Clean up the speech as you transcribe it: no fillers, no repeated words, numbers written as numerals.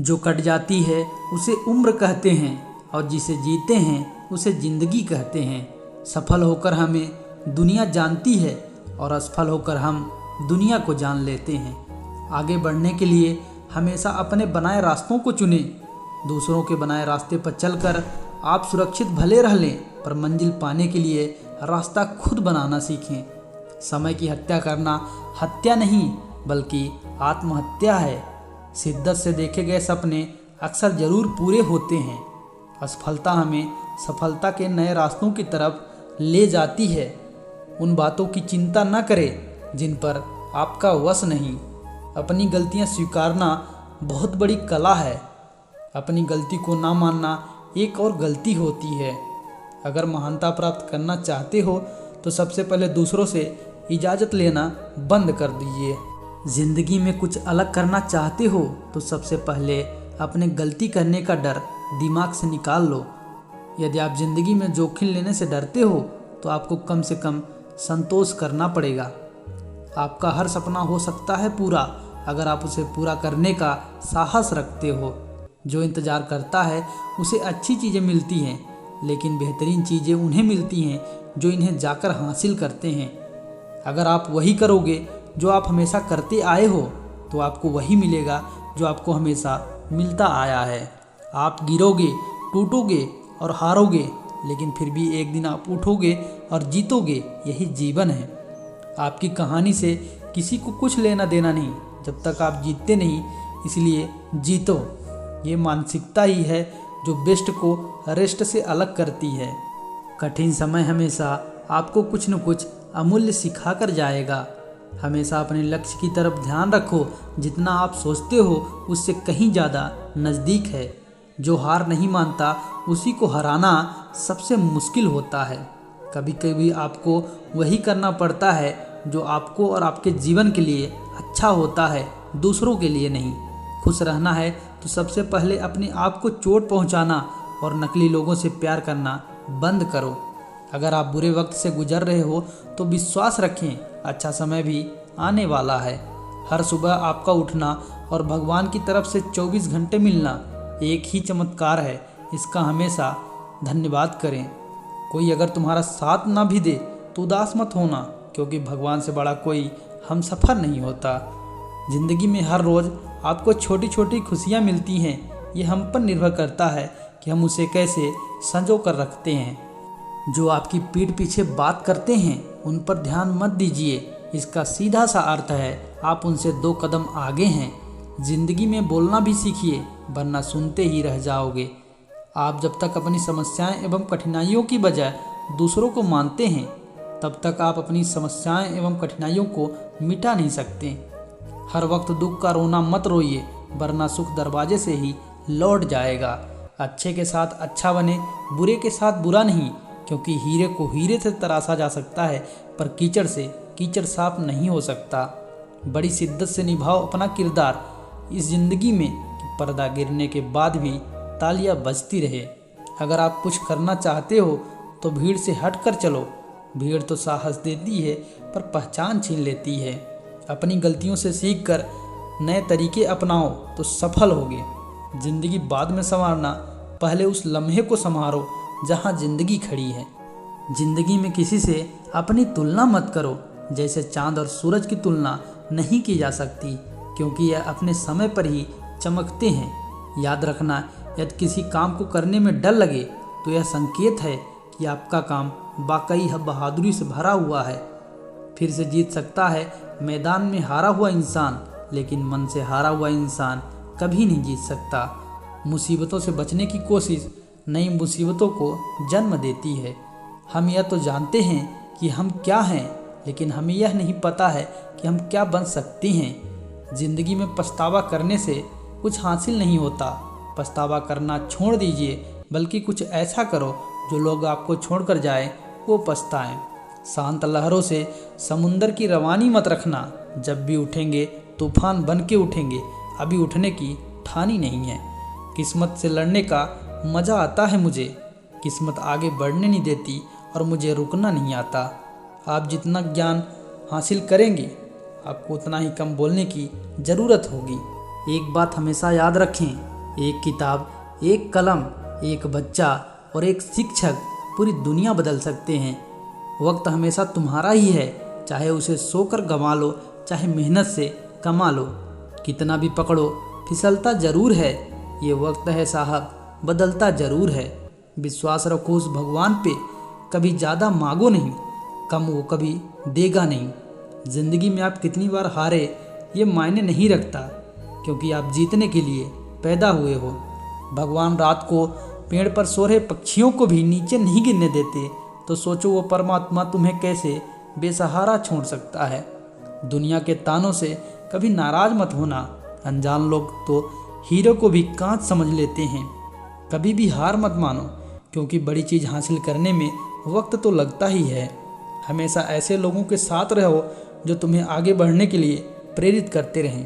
जो कट जाती है उसे उम्र कहते हैं और जिसे जीते हैं उसे जिंदगी कहते हैं। सफल होकर हमें दुनिया जानती है और असफल होकर हम दुनिया को जान लेते हैं। आगे बढ़ने के लिए हमेशा अपने बनाए रास्तों को चुनें। दूसरों के बनाए रास्ते पर चलकर आप सुरक्षित भले रह लें, पर मंजिल पाने के लिए रास्ता खुद बनाना सीखें। समय की हत्या करना हत्या नहीं बल्कि आत्महत्या है। शिद्दत से देखे गए सपने अक्सर जरूर पूरे होते हैं। असफलता हमें सफलता के नए रास्तों की तरफ ले जाती है। उन बातों की चिंता न करें जिन पर आपका वश नहीं। अपनी गलतियां स्वीकारना बहुत बड़ी कला है। अपनी गलती को ना मानना एक और गलती होती है। अगर महानता प्राप्त करना चाहते हो तो सबसे पहले दूसरों से इजाज़त लेना बंद कर दीजिए। ज़िंदगी में कुछ अलग करना चाहते हो तो सबसे पहले अपने गलती करने का डर दिमाग से निकाल लो। यदि आप ज़िंदगी में जोखिम लेने से डरते हो तो आपको कम से कम संतोष करना पड़ेगा। आपका हर सपना हो सकता है पूरा अगर आप उसे पूरा करने का साहस रखते हो। जो इंतज़ार करता है उसे अच्छी चीज़ें मिलती हैं, लेकिन बेहतरीन चीज़ें उन्हें मिलती हैं जो इन्हें जाकर हासिल करते हैं। अगर आप वही करोगे जो आप हमेशा करते आए हो तो आपको वही मिलेगा जो आपको हमेशा मिलता आया है। आप गिरोगे, टूटोगे और हारोगे, लेकिन फिर भी एक दिन आप उठोगे और जीतोगे। यही जीवन है। आपकी कहानी से किसी को कुछ लेना देना नहीं जब तक आप जीतते नहीं, इसलिए जीतो। ये मानसिकता ही है जो बेस्ट को रेस्ट से अलग करती है। कठिन समय हमेशा आपको कुछ न कुछ अमूल्य सिखा कर जाएगा। हमेशा अपने लक्ष्य की तरफ ध्यान रखो। जितना आप सोचते हो उससे कहीं ज़्यादा नज़दीक है। जो हार नहीं मानता उसी को हराना सबसे मुश्किल होता है। कभी कभी आपको वही करना पड़ता है जो आपको और आपके जीवन के लिए अच्छा होता है, दूसरों के लिए नहीं। खुश रहना है तो सबसे पहले अपने आप को चोट पहुंचाना और नकली लोगों से प्यार करना बंद करो। अगर आप बुरे वक्त से गुजर रहे हो तो विश्वास रखें, अच्छा समय भी आने वाला है। हर सुबह आपका उठना और भगवान की तरफ से 24 घंटे मिलना एक ही चमत्कार है। इसका हमेशा धन्यवाद करें। कोई अगर तुम्हारा साथ ना भी दे तो उदास मत होना, क्योंकि भगवान से बड़ा कोई हमसफ़र नहीं होता। ज़िंदगी में हर रोज़ आपको छोटी छोटी खुशियाँ मिलती हैं। ये हम पर निर्भर करता है कि हम उसे कैसे संजो कर रखते हैं। जो आपकी पीठ पीछे बात करते हैं उन पर ध्यान मत दीजिए। इसका सीधा सा अर्थ है आप उनसे 2 कदम आगे हैं। ज़िंदगी में बोलना भी सीखिए, वरना सुनते ही रह जाओगे। आप जब तक अपनी समस्याएं एवं कठिनाइयों की बजाय दूसरों को मानते हैं तब तक आप अपनी समस्याएं एवं कठिनाइयों को मिटा नहीं सकते। हर वक्त दुख का रोना मत रोइए, वरना सुख दरवाजे से ही लौट जाएगा। अच्छे के साथ अच्छा बने, बुरे के साथ बुरा नहीं, क्योंकि हीरे को हीरे से तराशा जा सकता है पर कीचड़ से कीचड़ साफ नहीं हो सकता। बड़ी शिद्दत से निभाओ अपना किरदार इस ज़िंदगी में कि पर्दा गिरने के बाद भी तालियां बजती रहे। अगर आप कुछ करना चाहते हो तो भीड़ से हट कर चलो। भीड़ तो साहस देती है पर पहचान छीन लेती है। अपनी गलतियों से सीख कर नए तरीके अपनाओ तो सफल होगे। ज़िंदगी बाद में संवारना, पहले उस लम्हे को संवारो जहां ज़िंदगी खड़ी है। ज़िंदगी में किसी से अपनी तुलना मत करो। जैसे चांद और सूरज की तुलना नहीं की जा सकती, क्योंकि यह अपने समय पर ही चमकते हैं। याद रखना, यदि किसी काम को करने में डर लगे तो यह संकेत है कि आपका काम वाकई बहादुरी से भरा हुआ है। फिर से जीत सकता है मैदान में हारा हुआ इंसान, लेकिन मन से हारा हुआ इंसान कभी नहीं जीत सकता। मुसीबतों से बचने की कोशिश नई मुसीबतों को जन्म देती है। हम यह तो जानते हैं कि हम क्या हैं, लेकिन हमें यह नहीं पता है कि हम क्या बन सकते हैं। ज़िंदगी में पछतावा करने से कुछ हासिल नहीं होता। पछतावा करना छोड़ दीजिए, बल्कि कुछ ऐसा करो जो लोग आपको छोड़कर जाए वो पछताएं। शांत लहरों से समुंदर की रवानी मत रखना। जब भी उठेंगे तूफान बन के उठेंगे, अभी उठने की ठानी नहीं है। किस्मत से लड़ने का मज़ा आता है मुझे। किस्मत आगे बढ़ने नहीं देती और मुझे रुकना नहीं आता। आप जितना ज्ञान हासिल करेंगे आपको उतना ही कम बोलने की ज़रूरत होगी। एक बात हमेशा याद रखें, एक किताब, एक कलम, एक बच्चा और एक शिक्षक पूरी दुनिया बदल सकते हैं। वक्त हमेशा तुम्हारा ही है, चाहे उसे सोकर गंवा लो, चाहे मेहनत से कमा लो। कितना भी पकड़ो फिसलता ज़रूर है, ये वक्त है साहब, बदलता ज़रूर है। विश्वास रखो उस भगवान पे, कभी ज़्यादा मांगो नहीं, कम वो कभी देगा नहीं। ज़िंदगी में आप कितनी बार हारे ये मायने नहीं रखता, क्योंकि आप जीतने के लिए पैदा हुए हो। भगवान रात को पेड़ पर सो रहे पक्षियों को भी नीचे नहीं गिरने देते, तो सोचो वो परमात्मा तुम्हें कैसे बेसहारा छोड़ सकता है। दुनिया के तानों से कभी नाराज मत होना, अनजान लोग तो हीरो को भी कांच समझ लेते हैं। कभी भी हार मत मानो, क्योंकि बड़ी चीज़ हासिल करने में वक्त तो लगता ही है। हमेशा ऐसे लोगों के साथ रहो जो तुम्हें आगे बढ़ने के लिए प्रेरित करते रहें।